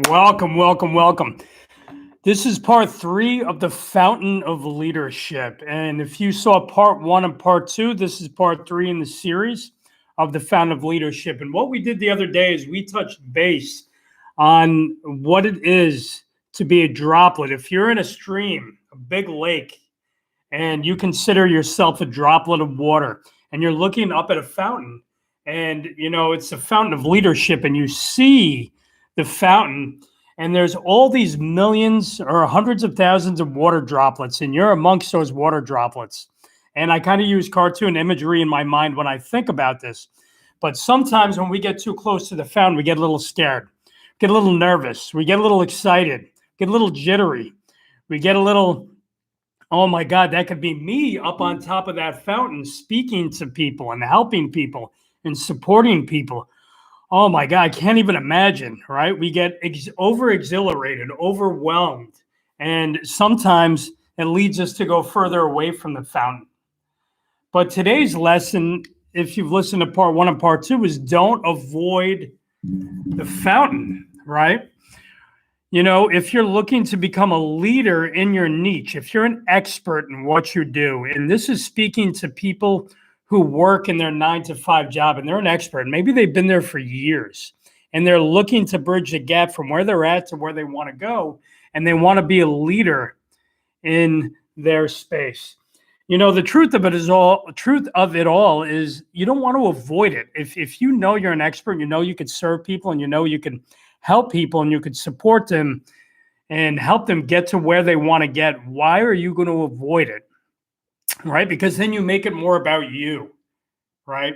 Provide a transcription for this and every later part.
Welcome, welcome, welcome. This is part 3 of the Fountain of Leadership. And if you saw part 1 and part 2, this is part 3 in the series of the Fountain of Leadership. And what we did the other day is we touched base on what it is to be a droplet. If you're in a stream, a big lake, and you consider yourself a droplet of water, and you're looking up at a fountain, and it's a fountain of leadership, and you see the fountain, and there's all these millions or hundreds of thousands of water droplets, and you're amongst those water droplets. And I kind of use cartoon imagery in my mind when I think about this. But sometimes when we get too close to the fountain, we get a little scared, get a little nervous, we get a little excited, get a little jittery, we get a little, oh my God, that could be me up on top of that fountain speaking to people and helping people and supporting people. Oh my God, I can't even imagine, right? We get over-exhilarated, overwhelmed, and sometimes it leads us to go further away from the fountain. But today's lesson, if you've listened to part 1 and part 2, is don't avoid the fountain, right? If you're looking to become a leader in your niche, if you're an expert in what you do, and this is speaking to people who work in their 9-to-5 job and they're an expert, maybe they've been there for years and they're looking to bridge the gap from where they're at to where they want to go, and they want to be a leader in their space. The truth of it all is you don't want to avoid it. If you know you're an expert, you could serve people, and you can help people, and you could support them and help them get to where they want to get, why are you going to avoid it? Right? Because then you make it more about you, right?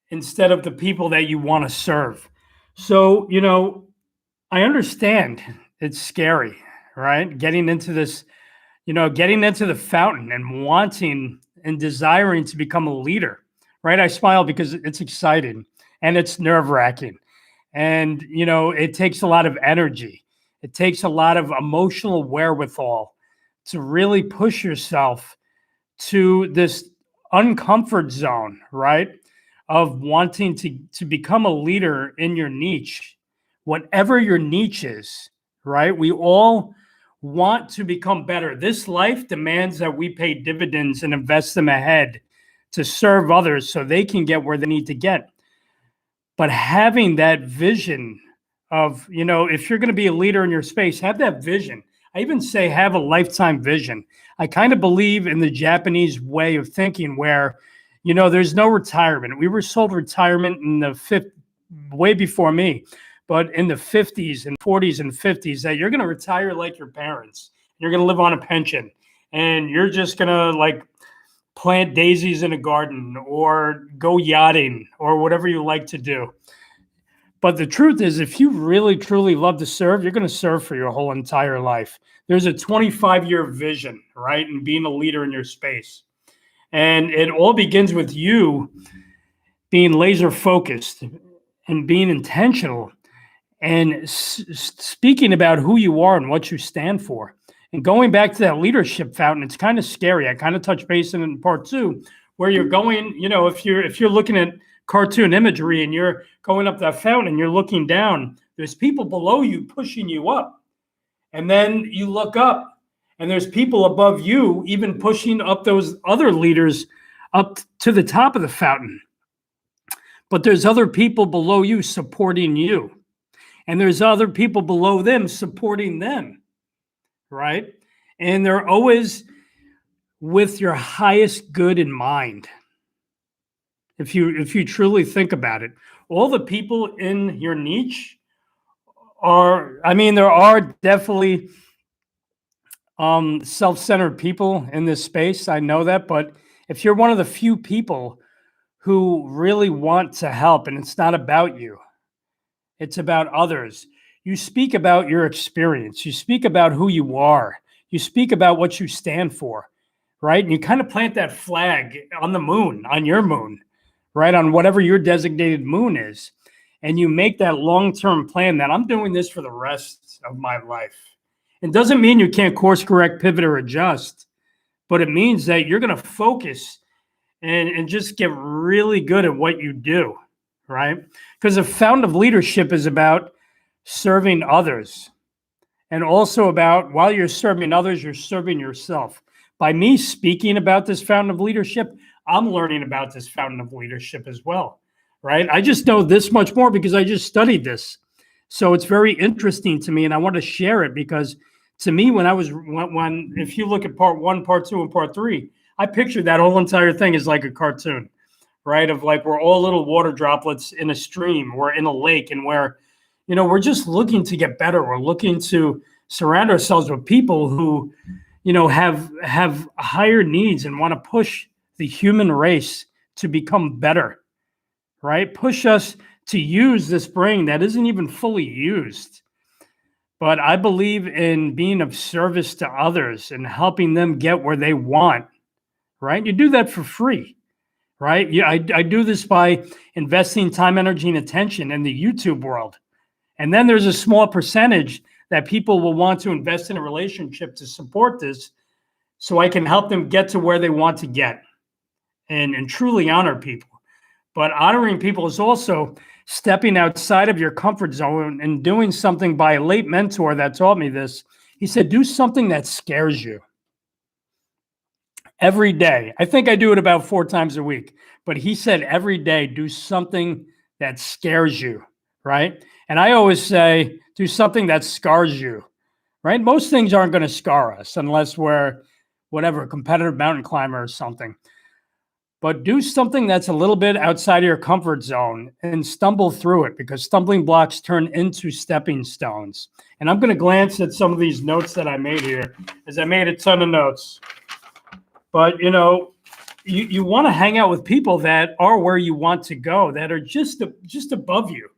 Instead of the people that you want to serve. So, I understand it's scary, right? Getting into this, getting into the fountain and wanting and desiring to become a leader, right? I smile because it's exciting and it's nerve-wracking. And, it takes a lot of energy. It takes a lot of emotional wherewithal to really push yourself to this uncomfort zone, right? Of wanting to become a leader in your niche, whatever your niche is, right? We all want to become better. This life demands that we pay dividends and invest them ahead to serve others so they can get where they need to get. But having that vision of, if you're going to be a leader in your space, have that vision. I even say have a lifetime vision. I kind of believe in the Japanese way of thinking where, there's no retirement. We were sold retirement in the way before me, but in the 50s and 40s and 50s, that you're going to retire like your parents. You're going to live on a pension, and you're just going to plant daisies in a garden or go yachting or whatever you like to do. But the truth is, if you really, truly love to serve, you're going to serve for your whole entire life. There's a 25-year vision, right? And being a leader in your space. And it all begins with you being laser focused and being intentional and speaking about who you are and what you stand for. And going back to that leadership fountain, it's kind of scary. I kind of touched base in part 2, where you're going, if you're looking at cartoon imagery and you're going up that fountain and you're looking down, there's people below you pushing you up. And then you look up and there's people above you even pushing up those other leaders up to the top of the fountain. But there's other people below you supporting you. And there's other people below them supporting them, right? And they're always with your highest good in mind. If you truly think about it, all the people in your niche there are definitely self-centered people in this space. I know that, but if you're one of the few people who really want to help, and it's not about you, it's about others. You speak about your experience. You speak about who you are. You speak about what you stand for, right? And you kind of plant that flag on the moon, on your moon, right? On whatever your designated moon is. And you make that long-term plan that I'm doing this for the rest of my life. It doesn't mean you can't course correct, pivot, or adjust, but it means that you're going to focus and just get really good at what you do, right? Because a fountain of leadership is about serving others, and also about, while you're serving others, you're serving yourself. By me speaking about this fountain of leadership, I'm learning about this fountain of leadership as well, right? I just know this much more because I just studied this. So it's very interesting to me, and I want to share it because to me, when if you look at part 1, part 2, and part 3, I pictured that whole entire thing as like a cartoon, right? Of like, we're all little water droplets in a stream, we're in a lake, and we're just looking to get better. We're looking to surround ourselves with people who, have higher needs and want to push the human race to become better, right? Push us to use this brain that isn't even fully used. But I believe in being of service to others and helping them get where they want, right? You do that for free, right? Yeah, I do this by investing time, energy, and attention in the YouTube world. And then there's a small percentage that people will want to invest in a relationship to support this, so I can help them get to where they want to get and truly honor people. But honoring people is also stepping outside of your comfort zone and doing something. By a late mentor that taught me this, he said, do something that scares you every day. I think I do it about 4 times a week, but he said every day, do something that scares you, right? And I always say, do something that scars you, right? Most things aren't going to scar us unless we're whatever, a competitive mountain climber or something. But do something that's a little bit outside of your comfort zone and stumble through it, because stumbling blocks turn into stepping stones. And I'm going to glance at some of these notes that I made here, as I made a ton of notes. But, you want to hang out with people that are where you want to go, that are just above you,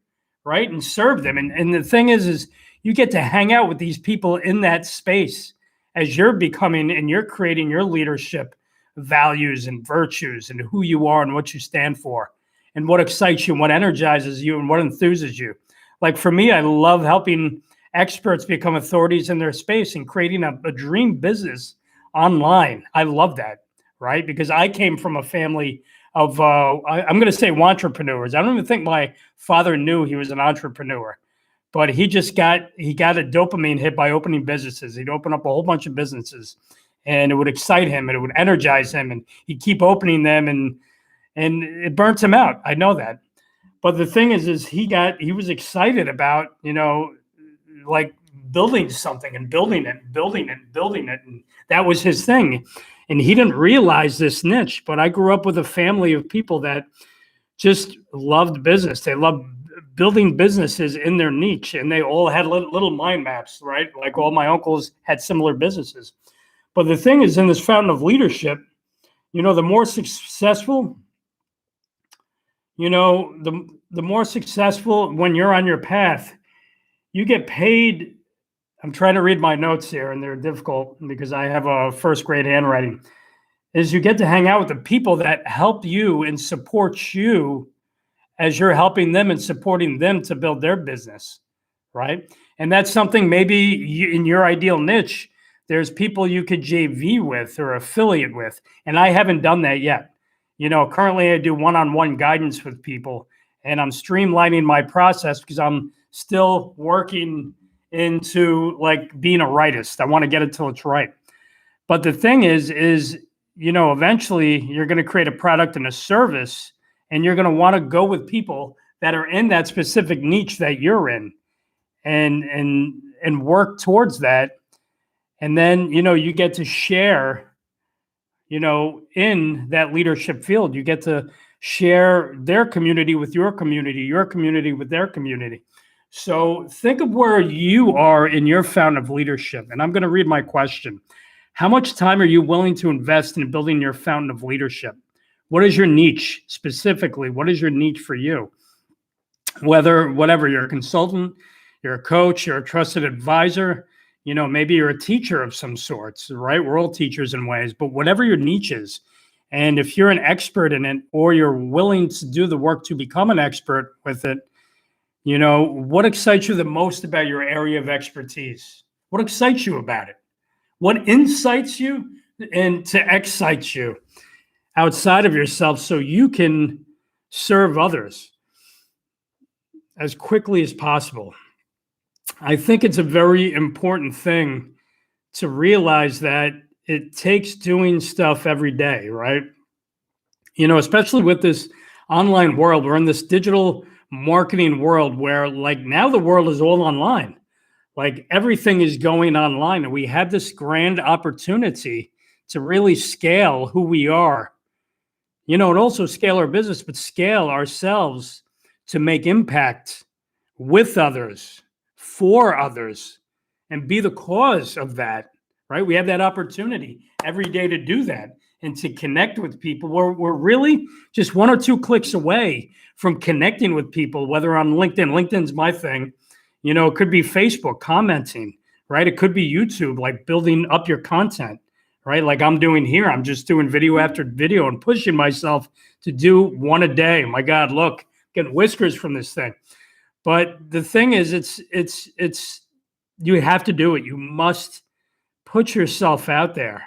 right? And serve them. And the thing is you get to hang out with these people in that space as you're becoming and you're creating your leadership values and virtues and who you are and what you stand for and what excites you and what energizes you and what enthuses you. Like for me, I love helping experts become authorities in their space and creating a dream business online. I love that, right? Because I came from a family of, I'm going to say entrepreneurs. I don't even think my father knew he was an entrepreneur, but he got a dopamine hit by opening businesses. He'd open up a whole bunch of businesses, and it would excite him and it would energize him, and he'd keep opening them, and it burnt him out. I know that. But the thing is he was excited about, like building something and building it. And that was his thing. And he didn't realize this niche, but I grew up with a family of people that just loved business. They loved building businesses in their niche, and they all had little mind maps, right? Like all my uncles had similar businesses. But the thing is, in this fountain of leadership, the more successful, the more successful when you're on your path, you get paid. I'm trying to read my notes here, and they're difficult because I have a first grade handwriting. Is you get to hang out with the people that help you and support you as you're helping them and supporting them to build their business, right? And that's something maybe in your ideal niche, there's people you could JV with or affiliate with. And I haven't done that yet. Currently I do one-on-one guidance with people, and I'm streamlining my process because I'm still working into like being a rightist. I want to get it till it's right. But the thing is, eventually you're going to create a product and a service, and you're going to want to go with people that are in that specific niche that you're in, and work towards that. And then, you get to share, in that leadership field. You get to share their community with your community with their community. So think of where you are in your fountain of leadership. And I'm going to read my question. How much time are you willing to invest in building your fountain of leadership? What is your niche specifically? What is your niche for you? Whatever, you're a consultant, you're a coach, you're a trusted advisor, maybe you're a teacher of some sorts, right? We're all teachers in ways, but whatever your niche is, and if you're an expert in it, or you're willing to do the work to become an expert with it, what excites you the most about your area of expertise? What excites you about it? What incites you and to excite you outside of yourself so you can serve others? as quickly as possible. I think it's a very important thing to realize that it takes doing stuff every day, right? Especially with this online world, we're in this digital marketing world where like now the world is all online. Like everything is going online, and we have this grand opportunity to really scale who we are, and also scale our business, but scale ourselves to make impact with others, for others, and be the cause of that, right? We have that opportunity every day to do that and to connect with people. We're really just one or two clicks away from connecting with people, whether on LinkedIn. LinkedIn's my thing. It could be Facebook, commenting, right? It could be YouTube, like building up your content, right? Like I'm doing here. I'm just doing video after video and pushing myself to do one a day. My God, look, getting whiskers from this thing. But the thing is, it's you have to do it. You must put yourself out there,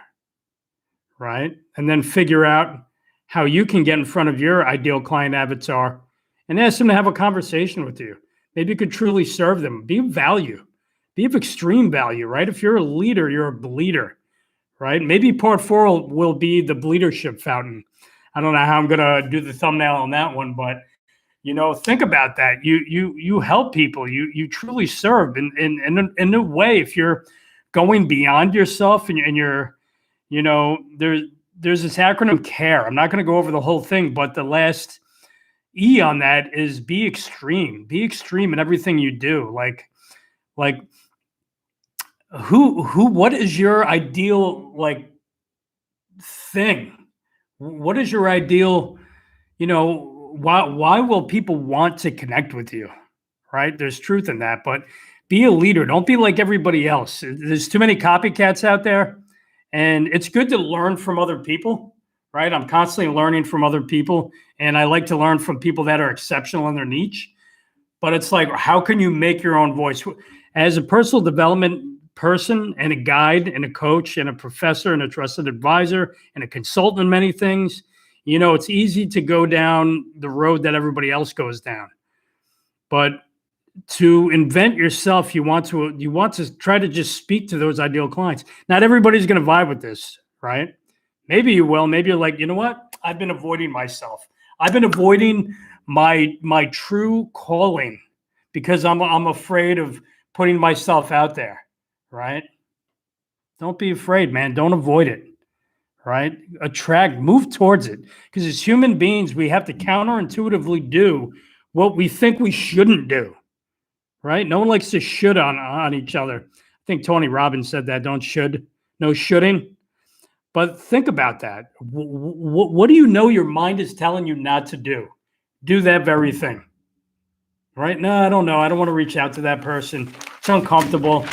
right? And then figure out how you can get in front of your ideal client avatar and ask them to have a conversation with you. Maybe you could truly serve them. Be of value. Be of extreme value, right? If you're a leader, you're a bleeder, right? Maybe part 4 will be the bleedership fountain. I don't know how I'm going to do the thumbnail on that one, but think about that. You help people. You truly serve in a way. If you're going beyond yourself and you're, there's this acronym CARE. I'm not going to go over the whole thing, but the last E on that is be extreme. Be extreme in everything you do. Like what is your ideal thing? What is your ideal, why will people want to connect with you? Right? There's truth in that, but be a leader. Don't be like everybody else. There's too many copycats out there, and it's good to learn from other people, right? I'm constantly learning from other people, and I like to learn from people that are exceptional in their niche. But it's like, how can you make your own voice? As a personal development person and a guide and a coach and a professor and a trusted advisor and a consultant in many things, it's easy to go down the road that everybody else goes down. But to invent yourself, you want to try to just speak to those ideal clients. Not everybody's going to vibe with this, right? Maybe you will. Maybe you're like, you know what? I've been avoiding myself. I've been avoiding my true calling because I'm afraid of putting myself out there, right? Don't be afraid, man. Don't avoid it, right? Move towards it. Because as human beings, we have to counterintuitively do what we think we shouldn't do, right? No one likes to should on each other. I think Tony Robbins said that, no shoulding. But think about that. What do you know your mind is telling you not to do? Do that very thing, right? No, I don't know. I don't want to reach out to that person. It's uncomfortable,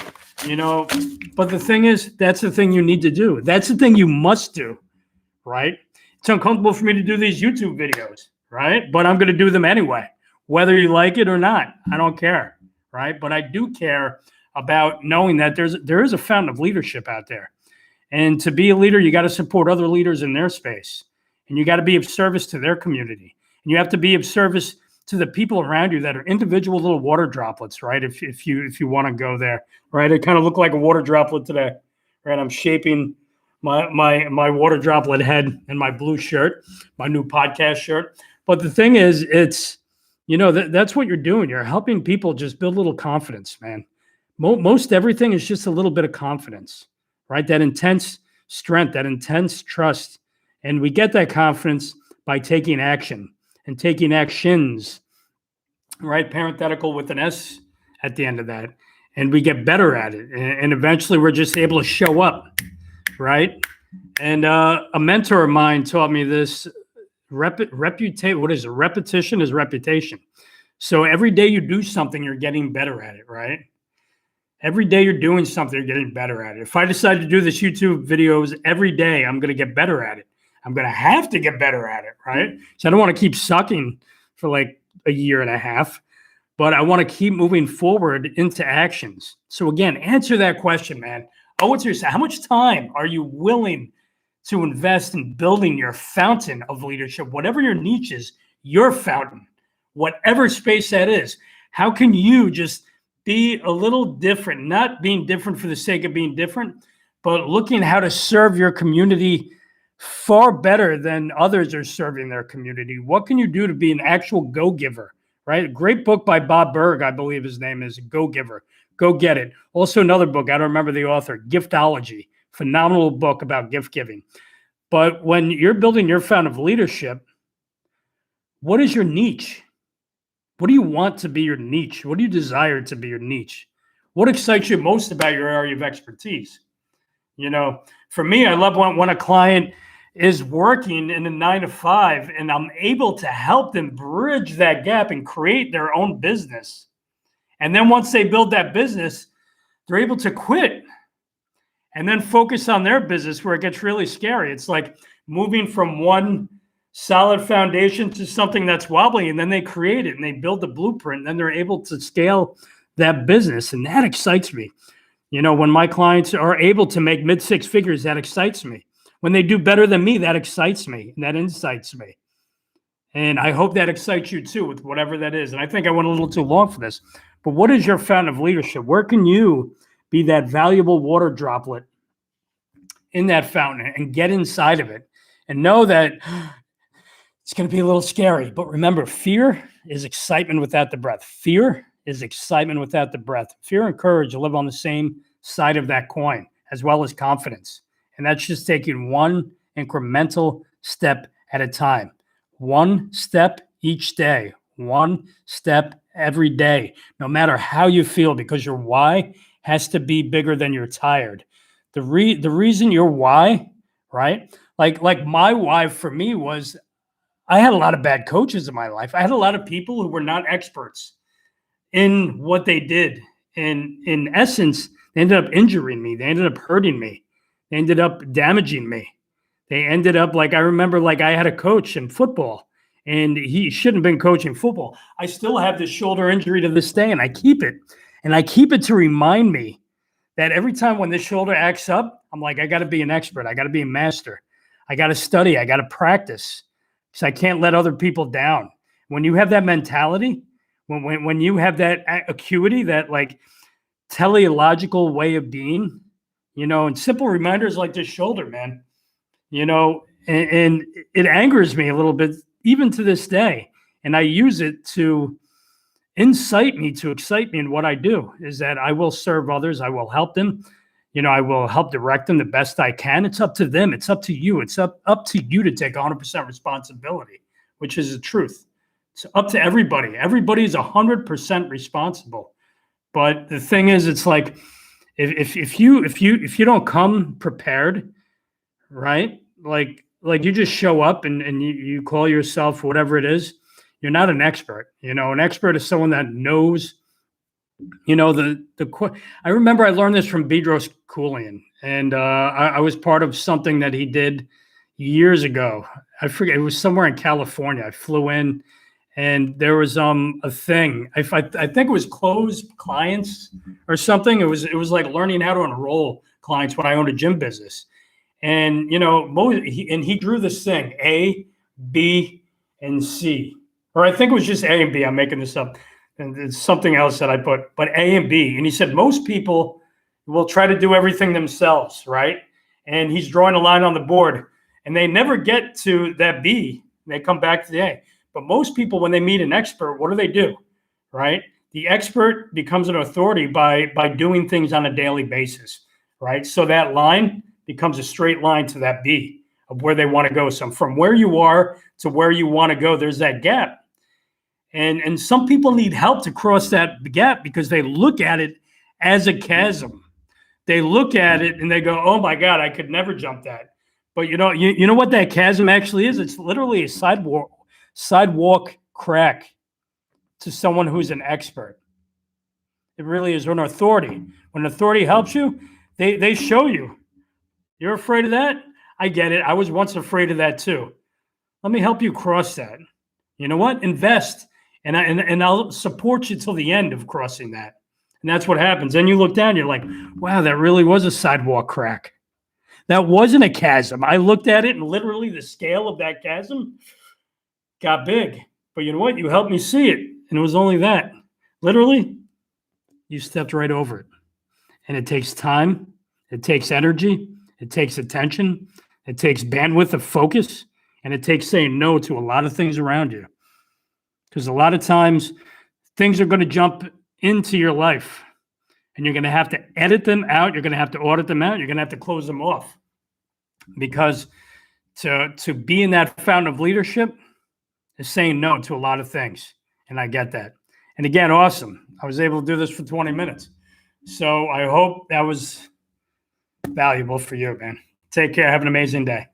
But the thing is, that's the thing you need to do. That's the thing you must do, right? It's uncomfortable for me to do these YouTube videos, right? But I'm going to do them anyway, whether you like it or not. I don't care, right? But I do care about knowing that there is a fountain of leadership out there. And to be a leader, you got to support other leaders in their space. And you got to be of service to their community. And you have to be of service to the people around you that are individual little water droplets, right? If you want to go there, right? I kind of look like a water droplet today, right? I'm shaping my water droplet head in my blue shirt, my new podcast shirt. But the thing is, it's, that's what you're doing. You're helping people just build a little confidence, man. Most everything is just a little bit of confidence, right? That intense strength, that intense trust. And we get that confidence by taking action and taking actions, right? Parenthetical with an S at the end of that. And we get better at it. And eventually we're just able to show up, right? And a mentor of mine taught me this, what is it? Repetition is reputation. So every day you do something, you're getting better at it, right? Every day you're doing something, you're getting better at it. If I decide to do this YouTube videos every day, I'm going to get better at it. I'm going to have to get better at it, right? So I don't want to keep sucking for like a year and a half, but I want to keep moving forward into actions. So again, answer that question, man. Owe it to yourself. How much time are you willing to invest in building your fountain of leadership? Whatever your niche is, your fountain, whatever space that is. How can you just be a little different, not being different for the sake of being different, but looking how to serve your community far better than others are serving their community? What can you do to be an actual go-giver, right? A great book by Bob Berg, I believe his name is, Go-Giver. Go get it. Also another book, I don't remember the author, Giftology. Phenomenal book about gift giving. But when you're building your fountain of leadership, what is your niche? What do you want to be your niche? What do you desire to be your niche? What excites you most about your area of expertise? For me, I love when a client is working in a 9-to-5 and I'm able to help them bridge that gap and create their own business. And then once they build that business, they're able to quit and then focus on their business, where it gets really scary. It's like moving from one solid foundation to something that's wobbly, and then they create it and they build the blueprint, and then they're able to scale that business. And that excites me. When my clients are able to make mid-six figures, that excites me. When they do better than me, that excites me and that incites me. And I hope that excites you too, with whatever that is. And I think I went a little too long for this, but what is your fountain of leadership? Where can you be that valuable water droplet in that fountain and get inside of it and know that it's going to be a little scary? But remember, fear is excitement without the breath. Fear is excitement without the breath. Fear and courage live on the same side of that coin, as well as confidence. And that's just taking one incremental step at a time. One step each day. One step every day, no matter how you feel, because your why has to be bigger than your tired. The reason your why, right? Like my why for me was, I had a lot of bad coaches in my life. I had a lot of people who were not experts in what they did. And in essence, they ended up injuring me. They ended up hurting me. They ended up damaging me. They ended up, I remember, I had a coach in football and he shouldn't have been coaching football. I still have this shoulder injury to this day, and I keep it. And I keep it to remind me that every time when this shoulder acts up, I'm like, I got to be an expert. I got to be a master. I got to study. I got to practice, because I can't let other people down. When you have that mentality, when you have that acuity, that teleological way of being, and simple reminders like this shoulder, man, and it angers me a little bit, even to this day. And I use it to excite me in what I do, is that I will serve others. I will help them. I will help direct them the best I can. It's up to them. It's up to you. It's up to you to take 100% responsibility, which is the truth. It's up to everybody. Everybody's 100% responsible. But the thing is, it's like, if you don't come prepared, right? Like you just show up and you call yourself whatever it is, you're not an expert. An expert is someone that knows, I remember I learned this from Bedros Keuilian, and I was part of something that he did years ago. I forget, it was somewhere in California. I flew in, and there was a thing. I think it was closed clients or something. It was like learning how to enroll clients when I owned a gym business. And he drew this thing, A, B, and C, or I think it was just A and B. I'm making this up, and it's something else that I put, but A and B. And he said most people will try to do everything themselves, right? And he's drawing a line on the board, and they never get to that B. They come back to the A. But most people, when they meet an expert, what do? Right? The expert becomes an authority by doing things on a daily basis, right? So that line becomes a straight line to that B of where they want to go. So from where you are to where you want to go, there's that gap. And some people need help to cross that gap because they look at it as a chasm. They look at it and they go, oh my God, I could never jump that. But you know what that chasm actually is? It's literally a sidewalk crack to someone who's an expert. It really is an authority. When an authority helps you, they show you. You're afraid of that? I get it. I was once afraid of that too. Let me help you cross that. You know what? Invest. And I'll support you till the end of crossing that. And that's what happens. Then you look down, you're like, wow, that really was a sidewalk crack. That wasn't a chasm. I looked at it and literally the scale of that chasm got big. But you know what? You helped me see it. And it was only that. Literally, you stepped right over it. And it takes time, it takes energy, it takes attention, it takes bandwidth of focus, and it takes saying no to a lot of things around you. Because a lot of times things are going to jump into your life and you're going to have to edit them out. You're going to have to audit them out. You're going to have to close them off, because to be in that fountain of leadership is saying no to a lot of things. And I get that. And again, awesome. I was able to do this for 20 minutes. So I hope that was valuable for you, man. Take care. Have an amazing day.